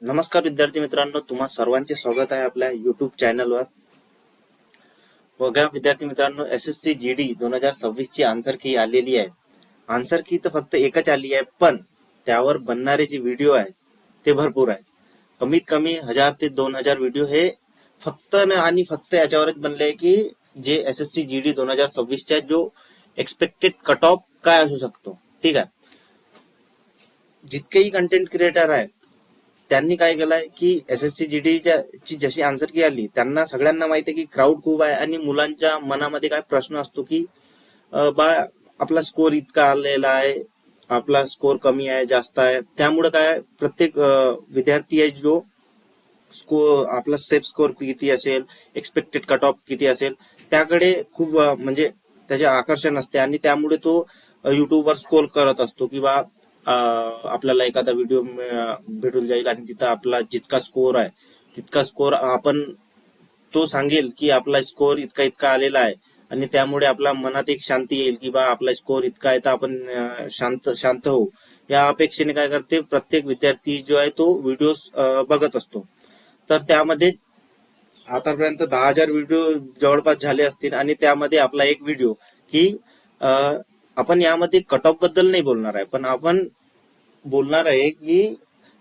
नमस्कार विद्यार्थी मित्रांनो, तुम्हा सर्वांचे स्वागत आहे आपल्या युट्यूब चॅनलवर. बघा विद्यार्थी मित्रांनो, SSC GD 2026 ची आन्सर की आलेली आहे. आन्सर की तर फक्त एकच आली आहे, पण त्यावर बनणारे जे व्हिडिओ आहे ते भरपूर आहेत. कमीत कमी 1000 ते 2000 व्हिडिओ हे फक्त आणि फक्त याच्यावरच बनले आहे की जे SSC GD 2026 च्या जो एक्सपेक्टेड कट ऑफ काय असू शकतो. ठीक आहे, जितकेही कंटेंट क्रिएटर आहेत त्यांनी काय केलंय की SSC GD ची जशी आन्सर की आली, त्यांना सगळ्यांना माहिती आहे की क्राऊड खूप आहे आणि मुलांच्या मनामध्ये काय प्रश्न असतो की बा आपला स्कोर इतका आलेला आहे, आपला स्कोर कमी आहे, जास्त आहे. त्यामुळे काय प्रत्येक विद्यार्थी आहे जो स्कोर आपला सेफ स्कोर किती असेल, एक्सपेक्टेड कट ऑफ किती असेल, त्याकडे खूप म्हणजे त्याचे आकर्षण असते आणि त्यामुळे तो युट्यूबवर स्कोर करत असतो किंवा आपल्याला एखादा व्हिडिओ भेटून जाईल आणि तिथं आपला जितका स्कोर आहे तितका स्कोर आपण तो सांगेल की आपला स्कोर इतका इतका आलेला आहे आणि त्यामुळे आपल्या मनात एक शांती येईल की बा आपला स्कोर इतका आहे तर आपण शांत होऊ. या अपेक्षेने काय करते प्रत्येक विद्यार्थी जो आहे तो व्हिडिओ बघत असतो. तर त्यामध्ये आतापर्यंत 10,000 व्हिडिओ जवळपास झाले असतील आणि त्यामध्ये आपला एक व्हिडिओ की आपण यामध्ये कट ऑफ बद्दल नाही बोलणार आहे, पण आपण बोलणार आहे की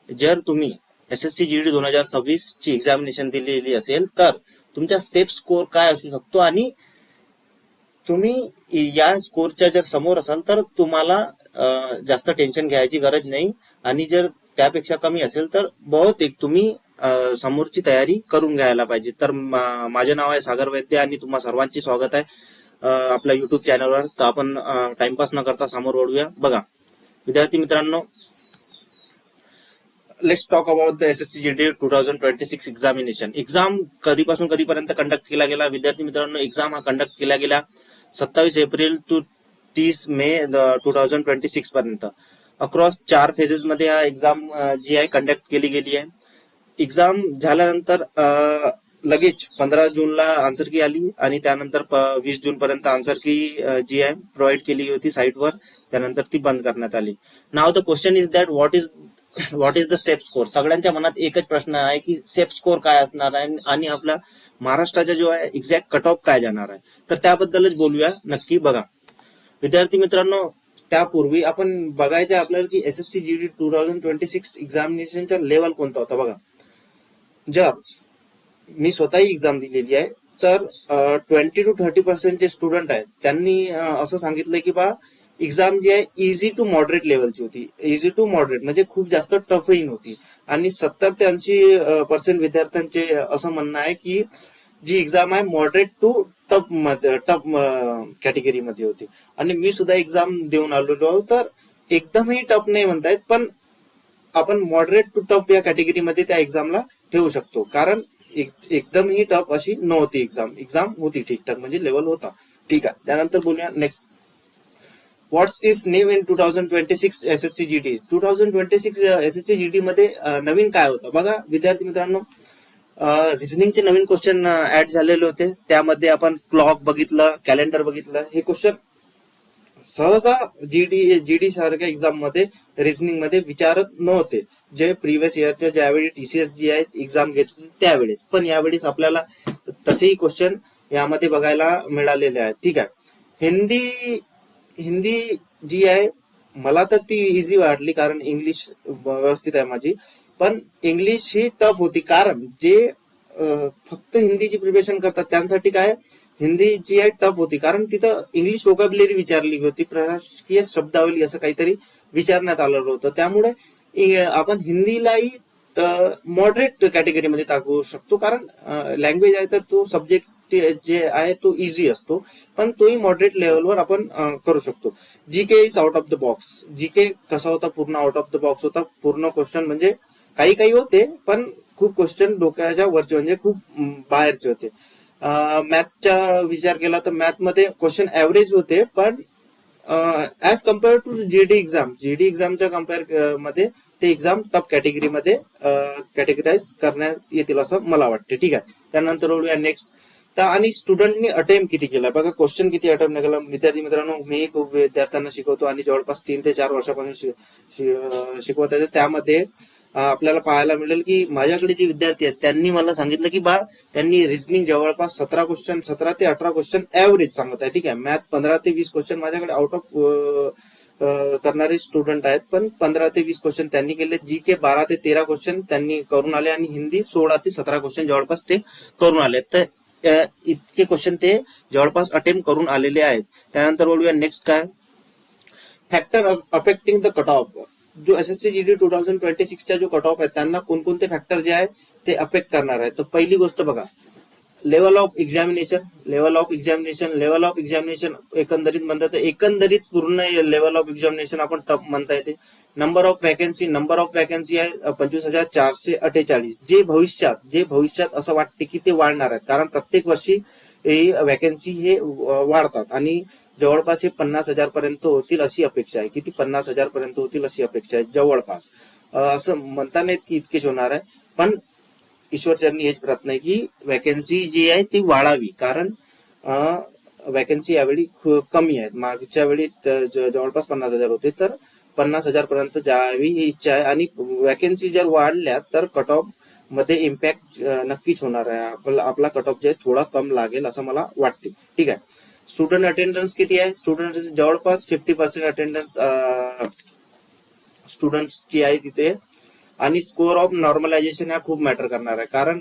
जर तुम्ही SSC GD 2026 ची एक्झामिनेशन दिलेली असेल तर तुमचा सेफ स्कोर काय असू शकतो आणि तुम्ही या स्कोरच्या जर समोर असाल तर तुम्हाला जास्त टेन्शन घ्यायची गरज नाही आणि जर त्यापेक्षा कमी असेल तर बहुतेक तुम्ही समोरची तयारी करून घ्यायला पाहिजे. तर माझे नाव आहे सागर वैद्य आणि तुम्हा सर्वांचे स्वागत आहे आपल्या युट्यूब चॅनलवर. तर आपण टाइमपास न करता समोर वळूया. बघा विद्यार्थी मित्रांनो, let's talk about the SSC GD 2026 examination. Exam कधीपासून कधीपर्यंत कंडक्ट केला गेला विद्यार्थी मित्रांनो? एक्झाम हा कंडक्ट केला गेला 27 एप्रिल टू 30 मे 2026 पर्यंत. अक्रॉस 4 फेजेस मध्ये हा एक्झाम जी आहे कंडक्ट केली गेली आहे. एक्झाम झाल्यानंतर लगेच 15 जूनला आन्सर की आली आणि त्यानंतर 20 जून पर्यंत आन्सर की जी आहे प्रोव्हाइड केली होती साईटवर, त्यानंतर ती बंद करण्यात आली. नाव the question is that what is the safe score. सगळ्यांच्या मनात एकच प्रश्न आहे की सेफ स्कोर काय असणार आहे आणि आपल्या महाराष्ट्राचा जो आहे एक्झॅक्ट कट ऑफ काय जाणार आहे. तर त्याबद्दलच बोलूया नक्की. बघा विद्यार्थी मित्रांनो, त्यापूर्वी आपण बघायचं आपल्याला की SSC GD 2026 एक्झामिनेशनचा लेवल कोणता होता. बघा, जर मी स्वतःही एक्झाम दिलेली आहे तर 20 to 30% जे स्टुडंट आहेत त्यांनी असं सांगितलंय की बा एक्झाम जी आहे इझी टू मॉडरेट लेवलची होती. इझी टू मॉडरेट म्हणजे खूप जास्त टफही नव्हती. आणि 70 ते 80% विद्यार्थ्यांचे असं म्हणणं आहे की जी एक्झाम आहे मॉडरेट टू टफ कॅटेगरीमध्ये होती. आणि मी सुद्धा एक्झाम देऊन आलेलो तर एकदमही टफ नाही म्हणतायत, पण आपण मॉडरेट टू टफ या कॅटेगरीमध्ये त्या एक्झामला ठेवू शकतो. कारण एकदमही टफ अशी नव्हती एक्झाम होती ठीकठाक, म्हणजे लेवल होता. ठीक आहे, त्यानंतर बोलूया next. What's is new in 2026 SSC GD. 2026 SSC GD मध्ये नवीन काय होतं बघा विद्यार्थी मित्रांनो. रिझनिंगचे नवीन क्वेश्चन ऍड झालेले होते. त्यामध्ये आपण क्लॉक बघितलं, कॅलेंडर बघितलं. हे क्वेश्चन सहसा जीडी सारख्या एक्झाम मध्ये रिझनिंग मध्ये विचारत नव्हते, जे प्रिव्हियस इयरच्या ज्यावेळी TCS जी आहे एक्झाम घेत होती त्यावेळेस. पण यावेळेस आपल्याला तसेही क्वेश्चन यामध्ये बघायला मिळालेले आहेत. ठीक आहे, हिंदी जी आहे मला तर ती इझी वाटली कारण इंग्लिश व्यवस्थित आहे माझी, पण इंग्लिश ही टफ होती. कारण जे फक्त हिंदीची प्रिपरेशन करतात त्यांसाठी काय हिंदी जी आहे टफ होती, कारण तिथं इंग्लिश वोकॅब्युलरी विचारली होती, प्रशासकीय शब्दावली असं काहीतरी विचारण्यात आलेलं होतं. त्यामुळे आपण हिंदीलाही मॉडरेट कॅटेगरीमध्ये टाकू शकतो, कारण लँग्वेज आहे तर तो सब्जेक्ट जे आहे तो इझी असतो, पण तोही मॉडरेट लेवलवर आपण करू शकतो. GK is out of the box. GK कसा होता, पूर्ण आउट ऑफ द बॉक्स होता. पूर्ण क्वेश्चन म्हणजे काही होते पण खूप क्वेश्चन डोक्याच्या वरचे म्हणजे खूप बाहेरचे होते. मॅथचा विचार केला तर मॅथ मध्ये क्वेश्चन ऍव्हरेज होते, पण ऍज कम्पेअर टू जीडी एक्झामच्या कम्पेअर मध्ये ते एक्झाम टफ कॅटेगरीमध्ये कॅटेगराईज करण्यात येतील असं मला वाटते. ठीक आहे, त्यानंतर वळूया नेक्स्ट. तर आणि स्टुडंटनी अटेम्प्ट किती केला बघा, क्वेश्चन किती अटेम्प्ट केला. विद्यार्थी मित्रांनो, मी खूप विद्यार्थ्यांना शिकवतो आणि जवळपास 3 ते 4 वर्षापासून शिकवत आहे. त्यामध्ये आपल्याला पाहायला मिळेल की माझ्याकडे जे विद्यार्थी आहेत त्यांनी मला सांगितलं की त्यांनी रिझनिंग जवळपास 17 क्वेश्चन 17 ते 18 क्वेश्चन ऍव्हरेज सांगत आहे, ठीक आहे. मॅथ 15 ते 20 क्वेश्चन माझ्याकडे आउट ऑफ करणारे स्टुडंट आहेत, पण 15 ते 20 क्वेश्चन त्यांनी केले. जीके 12 ते 13 क्वेश्चन त्यांनी करून आले आणि हिंदी 16 ते 17 क्वेश्चन जवळपास ते करून आले. तर इतके क्वेश्चन ते जवळपास अटेम्प्ट करून आलेले आहेत. त्यानंतर बोलूया नेक्स्ट काय, factor affecting the cut off. जो एसएससी जीडी 2026 चा जो कट ऑफ आहे त्यांना कोणकोणते फॅक्टर जे आहे ते अफेक्ट करणार आहे. तर पहिली गोष्ट बघा, लेवल ऑफ एक्झामिनेशन एकंदरीत म्हणतात तर एकंदरीत पूर्ण लेवल ऑफ एक्झामिनेशन आपण टफ म्हणता येते. नंबर ऑफ वॅकन्सी आहे 25,448, जे भविष्यात असं वाटते की ते वाढणार आहेत, कारण प्रत्येक वर्षी वॅकन्सी हे वाढतात आणि जवळपास हे 50,000 पर्यंत होतील अशी अपेक्षा आहे. किती? 50,000 पर्यंत होतील अशी अपेक्षा आहे जवळपास. असं म्हणता नाहीत की इतकेच होणार आहे, पण ईश्वरचरणी हेच प्रार्थना आहे की वॅकन्सी जी आहे ती वाढावी, कारण वॅकन्सी यावेळी कमी आहेत. मागच्या वेळी जवळपास 50,000 होते, तर 50,000 पर्यंत जावी ही इच्छा आहे. आणि वॅकन्सी जर वाढल्या तर कट ऑफ मध्ये इम्पॅक्ट नक्कीच होणार आहे. आपला कट ऑफ जे आहे थोडा कम लागेल असं मला वाटते, ठीक आहे. स्टुडंट अटेंडन्स किती आहे? स्टुडंट जवळपास 50% अटेंडन्स स्टुडंट्सची आहे तिथे. आणि स्कोर ऑफ नॉर्मलायझेशन हा खूप मॅटर करणार आहे, कारण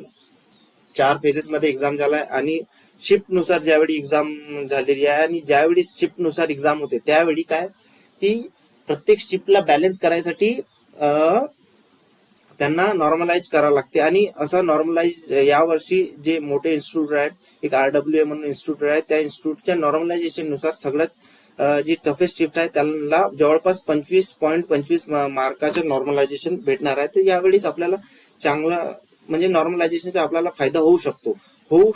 4 फेजेस मध्ये एक्झाम झालाय आणि शिफ्ट नुसार ज्यावेळी एक्झाम झालेली आहे आणि ज्यावेळी शिफ्ट नुसार एक्झाम होते त्यावेळी काय की प्रत्येक शिफ्टला बॅलन्स करायसाठी त्यांना नॉर्मलाइज करावं लागते. आणि असं नॉर्मलाइज यावर्षी जे मोठे इन्स्टिट्यूट आहेत, एक RWA म्हणून इन्स्टिट्यूट आहे, त्या इन्स्टिट्यूटच्या नॉर्मलायझेशन नुसार सगळ्यात जी टफेस्ट शिफ्ट आहे त्याला जवळपास 25.25 मार्काचे नॉर्मलायझेशन भेटणार आहे. तर यावेळीच आपल्याला चांगला म्हणजे नॉर्मलायझेशनचा आपल्याला फायदा होऊ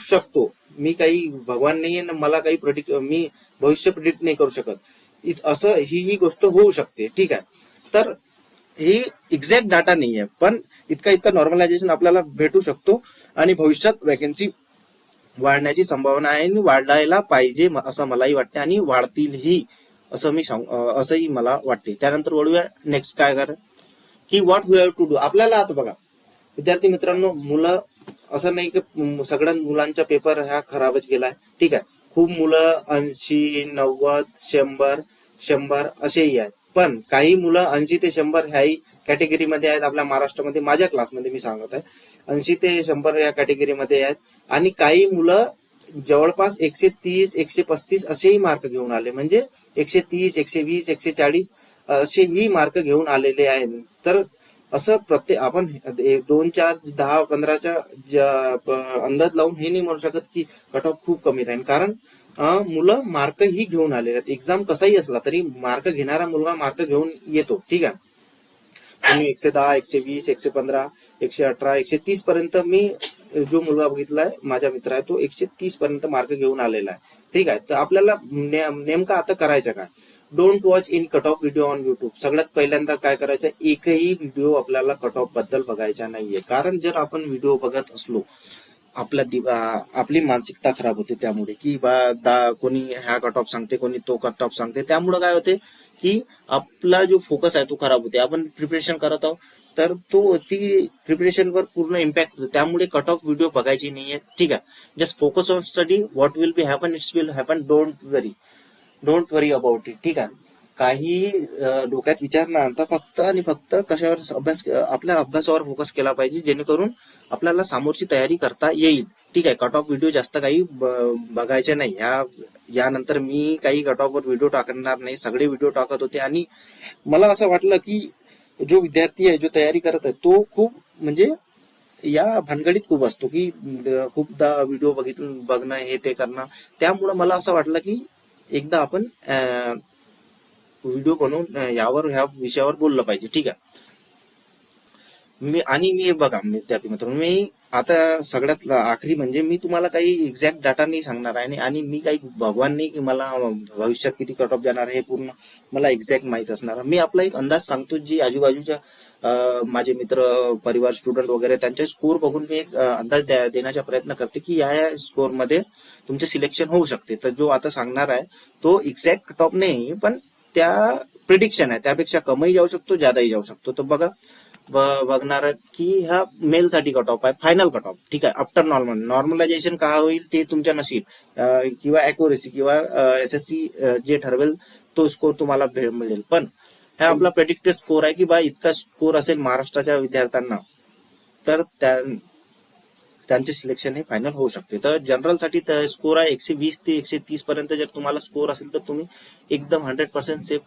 शकतो. मी काही भगवान नाहीये ना, मला काही मी भविष्य प्रिडिक्ट नाही करू शकत. असं ही गोष्ट होऊ शकते, ठीक आहे. तर ही एक्झॅक्ट डाटा नाही आहे, पण इतका नॉर्मलायझेशन आपल्याला भेटू शकतो आणि भविष्यात वॅकन्सी वाढण्याची संभावना आहे आणि वाढायला पाहिजे असं मलाही वाटते आणि वाढतीलही असंही मला वाटते. त्यानंतर वळूया नेक्स्ट काय करा की what we have to do. आपल्याला आता बघा विद्यार्थी मित्रांनो, मुलं असं नाही की सगळ्या मुलांचा पेपर हा खराबच गेलाय, ठीक आहे. खूप मुलं 80, 90, 100 असेही आहेत, पण काही मुलं 80 ते 100 ह्याही कॅटेगरीमध्ये आहेत आपल्या महाराष्ट्रामध्ये. माझ्या क्लासमध्ये मी सांगत आहे 80 ते 100 या कॅटेगरीमध्ये आहेत. आणि काही मुलं जवळपास 130, 135 असेही मार्क घेऊन आले, म्हणजे 130, 120, 140 असेही मार्क घेऊन आलेले आहेत. तर असं प्रत्येक आपण 2, 4, 10, 15च्या अंदाज लावून हे नाही म्हणू शकत की कट ऑफ खूप कमी राहील, कारण मुलं मार्क ही घेऊन आलेले आहेत. एक्झाम कसाही असला तरी मार्क घेणारा मुलगा मार्क घेऊन येतो, ठीक आहे. तुम्ही 110, 120, 115, 118, 130 पर्यंत मी जो मुलगा बघितलाय माझा मित्र आहे तो 130 पर्यंत मार्क घेऊन आलेला आहे, ठीक आहे. तर आपल्याला नेमकं आता करायचं काय, don't watch in cut off video on YouTube. सगळ्यात पहिल्यांदा काय करायचं, एकही व्हिडिओ आपल्याला कट ऑफ बद्दल बघायचा नाहीये, कारण जर आपण व्हिडिओ बघत असलो आपली मानसिकता खराब होते त्यामुळे की कोणी ह्या कट ऑफ सांगते, कोणी तो कट ऑफ सांगते. त्यामुळे काय होते की आपला जो फोकस आहे तो खराब होते. आपण प्रिपरेशन करत आहोत तर ती प्रिपरेशनवर पूर्ण इम्पॅक्ट होतो. त्यामुळे कट ऑफ व्हिडिओ बघायची नाहीये, ठीक आहे. Just focus on study. What will be happen it's will happen. Don't worry about it, ठीक आहे. काही डोक्यात विचार न आणता फक्त आणि फक्त कशावर आपल्या अभ्यासावर फोकस केला पाहिजे, जेणेकरून आपल्याला समोरची तयारी करता येईल, ठीक आहे. कट ऑफ व्हिडिओ जास्त काही बघायचे नाही. यानंतर मी काही कट ऑफ वर व्हिडिओ टाकणार नाही, सगळे व्हिडिओ टाकत होते. आणि मला असं वाटलं की जो विद्यार्थी आहे जो तयारी करत आहे तो खूप म्हणजे या भानगडीत खूप असतो की खूपदा व्हिडिओ बघणं हे ते करणं. त्यामुळं मला असं वाटलं की एकदा आपण व्हिडिओ बनवून ह्या विषयावर बोललं पाहिजे, ठीक आहे. मी बघा विद्यार्थी मित्रांनो, मी आता सगळ्यात आखरी म्हणजे मी तुम्हाला काही एक्झॅक्ट डाटा नाही सांगणार आहे आणि मी काही भगवान नाही की मला भविष्यात किती कट ऑफ जाणार हे पूर्ण मला एक्झॅक्ट माहित असणार. मी आपला एक अंदाज सांगतो, जी आजूबाजूच्या माझे मित्र परिवार स्टुडंट वगैरे त्यांचे स्कोर बघून मी एक अंदाज देण्याचा प्रयत्न करते की या स्कोर मध्ये तुमचे सिलेक्शन होऊ शकते. तर जो आता सांगणार आहे तो एक्झॅक्ट कट ऑफ नाही, पण त्या प्रिडिक्शन आहे, त्यापेक्षा कमीही जाऊ शकतो, जादाही जाऊ शकतो. तर बघा बघणार की हा मेल साठी कट ऑफ आहे, फायनल कट ऑफ. ठीक आहे. आफ्टर नॉर्मलायझेशन का होईल ते तुमच्या नशीब, किंवा अॅक्युरेसी किंवा SSC जे ठरवेल तो स्कोर तुम्हाला मिळेल. पण हा आपला प्रेडिक्टेड स्कोर आहे की बा इतका स्कोर असेल महाराष्ट्राच्या विद्यार्थ्यांना, तर त्यांचे सिलेक्शन हे फायनल होऊ शकते. तर जनरल साठी स्कोर आहे 120 ते 130 पर्यंत. जर तुम्हाला स्कोर असेल तर तुम्ही एकदम 100% सेफ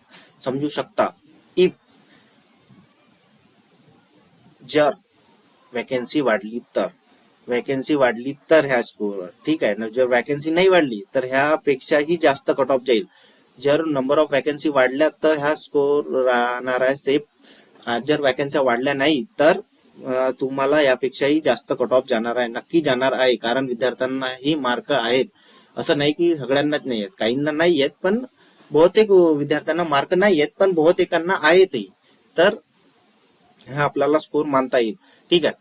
समजू शकता. इफ जर वॅकन्सी वाढली तर ह्या स्कोरवर. ठीक आहे ना. जर वॅकन्सी नाही वाढली तर ह्यापेक्षाही जास्त कट ऑफ जाईल. जर नंबर ऑफ वॅकन्सी वाढल्या तर ह्या स्कोर राहणार आहे सेफ. जर वॅकन्सी वाढल्या नाही तर तुम्हाला यापेक्षाही जास्त कट ऑफ जाणार आहे, नक्की जाणार आहे. कारण विद्यार्थ्यांनाही मार्क आहेत, असं नाही की सगळ्यांनाच नाही आहेत, काहींना नाही आहेत, पण बहुतेक विद्यार्थ्यांना मार्क नाही आहेत, पण बहुतेकांना आहेतही. तर हा आपल्याला स्कोर मानता येईल. ठीक आहे.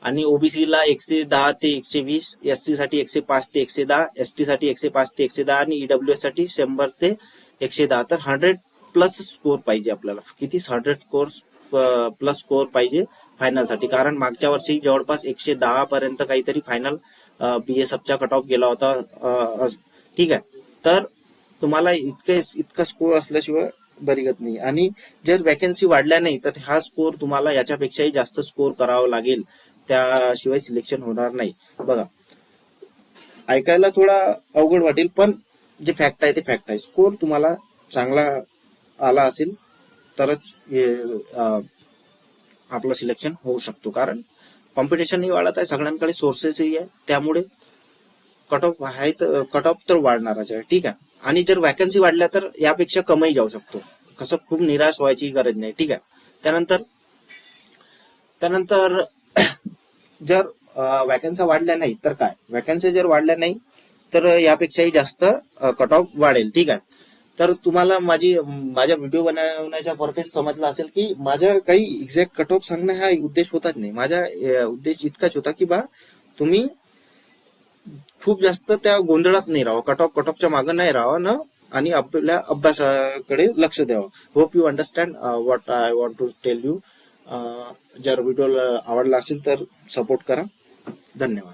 आणि ओबीसी ला 110 ते 120, SC साठी 105 ते 110, ST साठी 105 ते 110 आणि EWS साठी 100 ते 110. तर 100 प्लस स्कोर पाहिजे आपल्याला. किती? 100 स्कोर प्लस स्कोर पाहिजे फायनल साठी. कारण मागच्या वर्षी जवळपास 110 पर्यंत काहीतरी फायनल BSFचा कट ऑफ गेला होता. ठीक आहे. तर तुम्हाला इतका स्कोर असल्याशिवाय बरीगत नाही. आणि जर वॅकन्सी वाढल्या नाही तर हा स्कोर तुम्हाला याच्यापेक्षाही जास्त स्कोर करावा लागेल, त्याशिवाय सिलेक्शन होणार नाही. बघा, ऐकायला थोडा अवघड वाटेल, पण जे फॅक्ट आहे ते फॅक्ट आहे. स्कोर तुम्हाला चांगला आला असेल तरच आपलं सिलेक्शन होऊ शकतो. कारण कॉम्पिटिशनही वाढत आहे, सगळ्यांकडे सोर्सेसही आहे, त्यामुळे कट ऑफ आहे तर कट ऑफ तर वाढणारच आहे. ठीक आहे. आणि जर वॅकन्सी वाढल्या तर यापेक्षा कमीही जाऊ शकतो. कसं खूप निराश व्हायची गरज नाही. ठीक आहे. त्यानंतर जर वॅकन्सी वाढल्या नाही तर काय, वॅकन्सी जर वाढल्या नाही तर यापेक्षाही जास्त कट ऑफ वाढेल. ठीक आहे. तर तुम्हाला माझ्या व्हिडिओ बनवण्याचा पर्पज समजला असेल की माझा काही एक्झॅक्ट कट ऑफ सांगणं हा उद्देश होताच नाही. माझा उद्देश इतकाच होता की बा तुम्ही खूप जास्त त्या गोंधळात नाही राहावं, कट ऑफच्या मागे नाही राहावं ना, आणि आपल्या अभ्यासाकडे लक्ष द्यावं. Hope you understand what I want to tell you. जर व्हिडिओ आवडला असेल तर सपोर्ट करा. धन्यवाद.